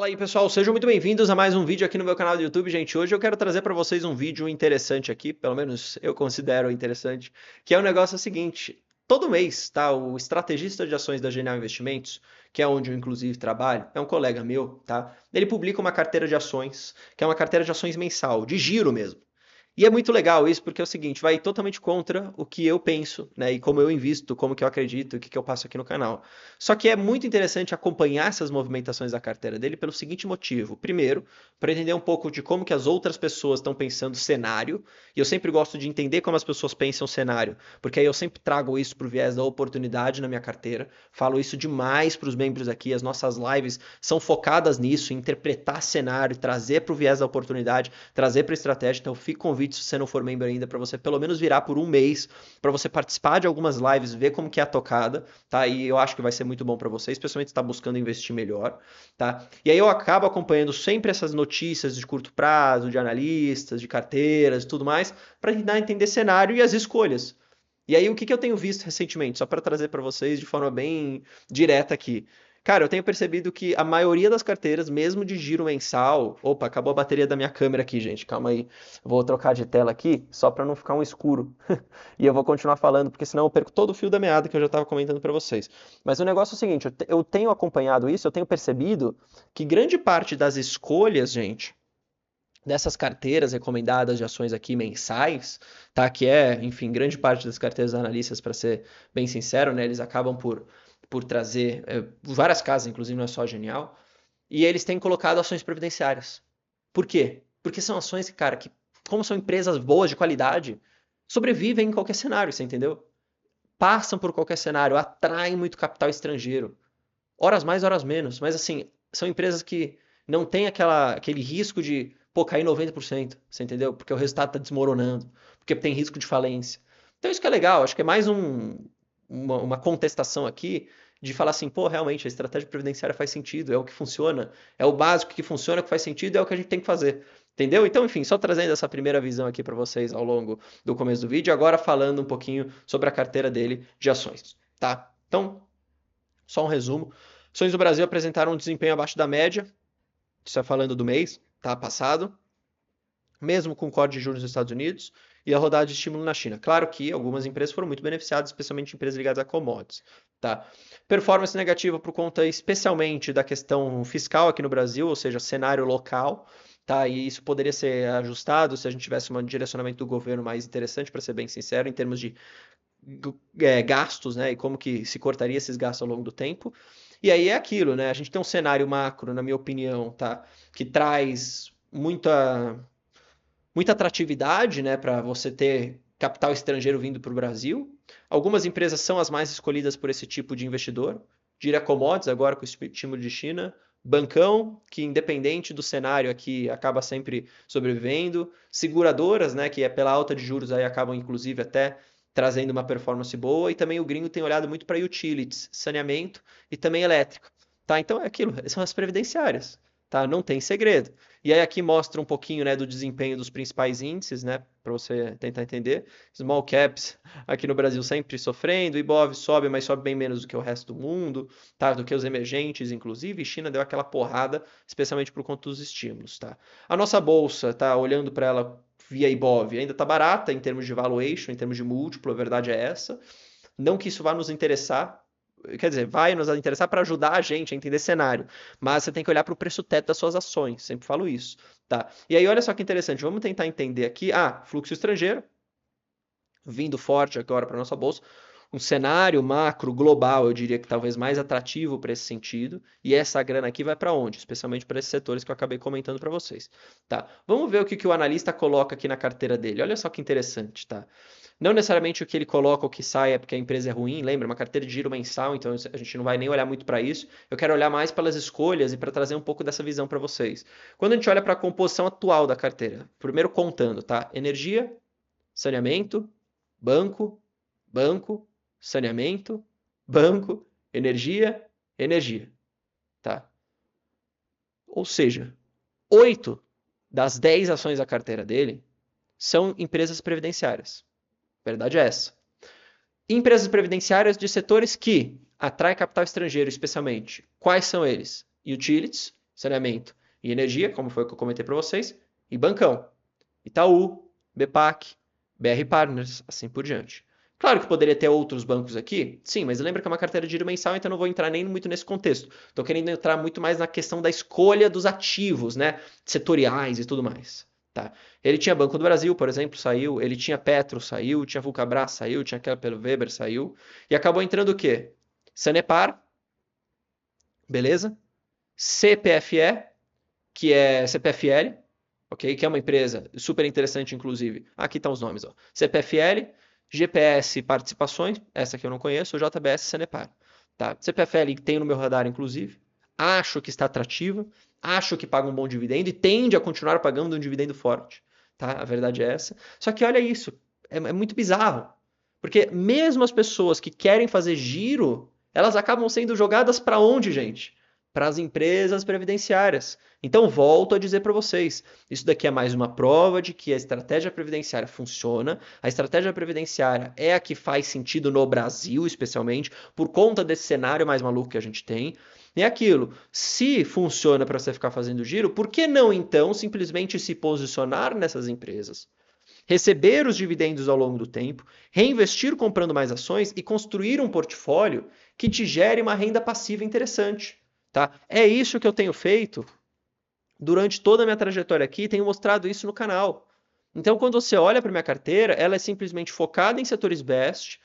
Fala aí, pessoal, sejam muito bem-vindos a mais um vídeo aqui no meu canal do YouTube, gente. Hoje eu quero trazer para vocês um vídeo interessante aqui, pelo menos eu considero interessante, que é o negócio seguinte. Todo mês, tá, o estrategista de ações da Genial Investimentos, que é onde eu inclusive trabalho, é um colega meu, tá? Ele publica uma carteira de ações, que é uma carteira de ações mensal, de giro mesmo. E é muito legal isso, porque é o seguinte, vai totalmente contra o que eu penso, né? E como eu invisto, como que eu acredito, o que que eu passo aqui no canal. Só que é muito interessante acompanhar essas movimentações da carteira dele pelo seguinte motivo. Primeiro, para entender um pouco de como que as outras pessoas estão pensando cenário. E eu sempre gosto de entender como as pessoas pensam cenário, porque aí eu sempre trago isso para o viés da oportunidade na minha carteira. Falo isso demais para os membros aqui. As nossas lives são focadas nisso, em interpretar cenário, trazer para o viés da oportunidade, trazer para a estratégia. Então, fica convite, se você não for membro ainda, para você pelo menos virar por um mês, para você participar de algumas lives, ver como que é a tocada, tá? E eu acho que vai ser muito bom para você, especialmente se está buscando investir melhor, tá? E aí eu acabo acompanhando sempre essas notícias de curto prazo, de analistas, de carteiras e tudo mais, para tentar entender cenário e as escolhas. E aí, o que que eu tenho visto recentemente? Só para trazer para vocês de forma bem direta aqui. Cara, eu tenho percebido que a maioria das carteiras, mesmo de giro mensal. Opa, acabou a bateria da minha câmera aqui, gente. Calma aí. Vou trocar de tela aqui, só para não ficar um escuro. E eu vou continuar falando, porque senão eu perco todo o fio da meada que eu já estava comentando para vocês. Mas o negócio é o seguinte: eu tenho acompanhado isso, eu tenho percebido que grande parte das escolhas, gente, dessas carteiras recomendadas de ações aqui mensais, tá? Que é, enfim, grande parte das carteiras analistas, para ser bem sincero, né? Eles acabam por trazer várias casas, inclusive não é só a Genial, e eles têm colocado ações previdenciárias. Por quê? Porque são ações, cara, que, como são empresas boas, de qualidade, sobrevivem em qualquer cenário, você entendeu? Passam por qualquer cenário, atraem muito capital estrangeiro. Horas mais, horas menos. Mas assim, são empresas que não tem aquele risco de, pô, cair 90%, você entendeu? Porque o resultado está desmoronando, porque tem risco de falência. Então isso que é legal, acho que é mais uma contestação aqui de falar assim, pô, realmente a estratégia previdenciária faz sentido, é o que funciona, é o básico que funciona, que faz sentido, é o que a gente tem que fazer. Entendeu? Então, enfim, só trazendo essa primeira visão aqui para vocês ao longo do começo do vídeo, agora falando um pouquinho sobre a carteira dele de ações, tá? Então, só um resumo. Ações do Brasil apresentaram um desempenho abaixo da média, isso é falando do mês, tá, passado, mesmo com o corte de juros nos Estados Unidos e a rodada de estímulo na China. Claro que algumas empresas foram muito beneficiadas, especialmente empresas ligadas a commodities. Tá? Performance negativa por conta especialmente da questão fiscal aqui no Brasil, ou seja, cenário local. Tá? E isso poderia ser ajustado se a gente tivesse um direcionamento do governo mais interessante, para ser bem sincero, em termos de gastos, né? E como que se cortaria esses gastos ao longo do tempo. E aí é aquilo, né? A gente tem um cenário macro, na minha opinião, tá? Que traz muita atratividade, né, para você ter capital estrangeiro vindo para o Brasil. Algumas empresas são as mais escolhidas por esse tipo de investidor. Diria commodities agora com o estímulo de China. Bancão, que independente do cenário aqui acaba sempre sobrevivendo. Seguradoras, né, que é pela alta de juros aí acabam inclusive até trazendo uma performance boa. E também o gringo tem olhado muito para utilities, saneamento e também elétrica. Tá? Então é aquilo, são as previdenciárias. Tá? Não tem segredo. E aí aqui mostra um pouquinho, né, do desempenho dos principais índices, né, para você tentar entender. Small caps aqui no Brasil sempre sofrendo, Ibov sobe, mas sobe bem menos do que o resto do mundo, tá, do que os emergentes, inclusive. E China deu aquela porrada, especialmente por conta dos estímulos, tá. A nossa bolsa, tá, olhando para ela via Ibov, ainda tá barata em termos de valuation, em termos de múltiplo, a verdade é essa. Não que isso vá nos interessar, quer dizer, vai nos interessar para ajudar a gente a entender cenário, mas você tem que olhar para o preço teto das suas ações, sempre falo isso, tá? E aí olha só que interessante, vamos tentar entender aqui, fluxo estrangeiro, vindo forte agora para nossa bolsa, um cenário macro global, eu diria que talvez mais atrativo para esse sentido, e essa grana aqui vai para onde? Especialmente para esses setores que eu acabei comentando para vocês, tá? Vamos ver o que o analista coloca aqui na carteira dele, olha só que interessante, tá? Não necessariamente o que ele coloca ou que sai é porque a empresa é ruim, lembra? Uma carteira de giro mensal, então a gente não vai nem olhar muito para isso. Eu quero olhar mais pelas escolhas e para trazer um pouco dessa visão para vocês. Quando a gente olha para a composição atual da carteira, primeiro contando, tá? Energia, saneamento, banco, banco, saneamento, banco, energia, energia, tá? Ou seja, 8 das 10 ações da carteira dele são empresas previdenciárias. A verdade é essa. Empresas previdenciárias de setores que atraem capital estrangeiro, especialmente. Quais são eles? Utilities, saneamento e energia, como foi o que eu comentei para vocês, e bancão. Itaú, BPAC, BR Partners, assim por diante. Claro que poderia ter outros bancos aqui, sim, mas lembra que é uma carteira de giro mensal, então não vou entrar nem muito nesse contexto. Estou querendo entrar muito mais na questão da escolha dos ativos, né, setoriais e tudo mais. Tá? Ele tinha Banco do Brasil, por exemplo, saiu. Ele tinha Petro, saiu. Tinha Vulcabras, saiu. Tinha Kepler Weber, saiu. E acabou entrando o quê? Sanepar, beleza? CPFE, que é CPFL, ok? Que é uma empresa super interessante, inclusive. Aqui estão os nomes, ó. CPFL, GPS Participações, essa que eu não conheço, JBS Sanepar. Tá? CPFL tem no meu radar, inclusive. Acho que está atrativa, acho que paga um bom dividendo e tende a continuar pagando um dividendo forte. Tá? A verdade é essa. Só que olha isso, é muito bizarro. Porque mesmo as pessoas que querem fazer giro, elas acabam sendo jogadas para onde, gente? Para as empresas previdenciárias. Então, volto a dizer para vocês, isso daqui é mais uma prova de que a estratégia previdenciária funciona. A estratégia previdenciária é a que faz sentido no Brasil, especialmente, por conta desse cenário mais maluco que a gente tem. E é aquilo, se funciona para você ficar fazendo giro, por que não então simplesmente se posicionar nessas empresas? Receber os dividendos ao longo do tempo, reinvestir comprando mais ações e construir um portfólio que te gere uma renda passiva interessante. Tá? É isso que eu tenho feito durante toda a minha trajetória aqui, tenho mostrado isso no canal. Então, quando você olha para minha carteira, ela é simplesmente focada em setores best,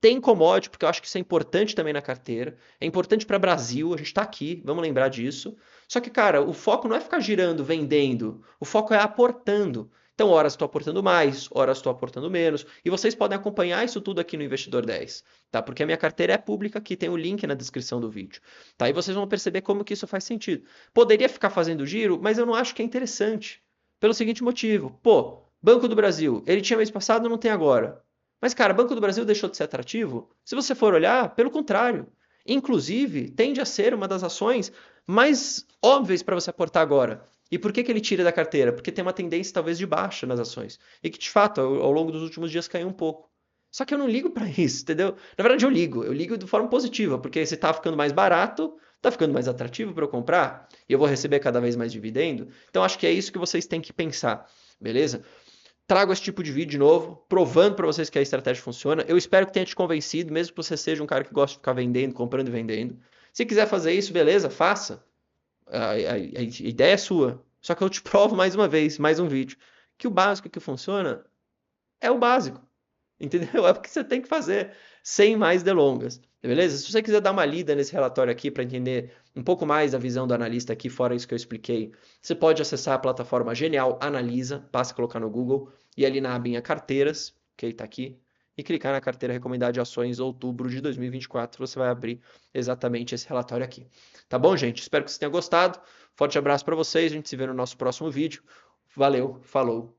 tem commodity, porque eu acho que isso é importante também na carteira, é importante para o Brasil, a gente está aqui, vamos lembrar disso. Só que, cara, o foco não é ficar girando, vendendo, o foco é aportando. Então, horas estou aportando mais, horas estou aportando menos, e vocês podem acompanhar isso tudo aqui no Investidor 10, tá? Porque a minha carteira é pública aqui, tem o link na descrição do vídeo, tá? E vocês vão perceber como que isso faz sentido. Poderia ficar fazendo giro, mas eu não acho que é interessante. Pelo seguinte motivo, pô, Banco do Brasil, ele tinha mês passado, não tem agora. Mas, cara, Banco do Brasil deixou de ser atrativo? Se você for olhar, pelo contrário. Inclusive, tende a ser uma das ações mais óbvias para você aportar agora. E por que ele tira da carteira? Porque tem uma tendência talvez de baixa nas ações. E que, de fato, ao longo dos últimos dias caiu um pouco. Só que eu não ligo para isso, entendeu? Na verdade, eu ligo. Eu ligo de forma positiva, porque se tá ficando mais barato, tá ficando mais atrativo para eu comprar, e eu vou receber cada vez mais dividendo. Então, acho que é isso que vocês têm que pensar, beleza? Trago esse tipo de vídeo de novo, provando para vocês que a estratégia funciona. Eu espero que tenha te convencido, mesmo que você seja um cara que gosta de ficar vendendo, comprando e vendendo. Se quiser fazer isso, beleza, faça. A ideia é sua. Só que eu te provo mais uma vez, mais um vídeo, que o básico que funciona é o básico. Entendeu? É o que você tem que fazer, sem mais delongas. Beleza? Se você quiser dar uma lida nesse relatório aqui para entender um pouco mais da visão do analista aqui, fora isso que eu expliquei, você pode acessar a plataforma Genial Analisa, basta colocar no Google, e ali na abinha Carteiras, que está aqui, e clicar na carteira Recomendada de Ações outubro de 2024, você vai abrir exatamente esse relatório aqui. Tá bom, gente? Espero que você tenha gostado. Forte abraço para vocês, a gente se vê no nosso próximo vídeo. Valeu, falou!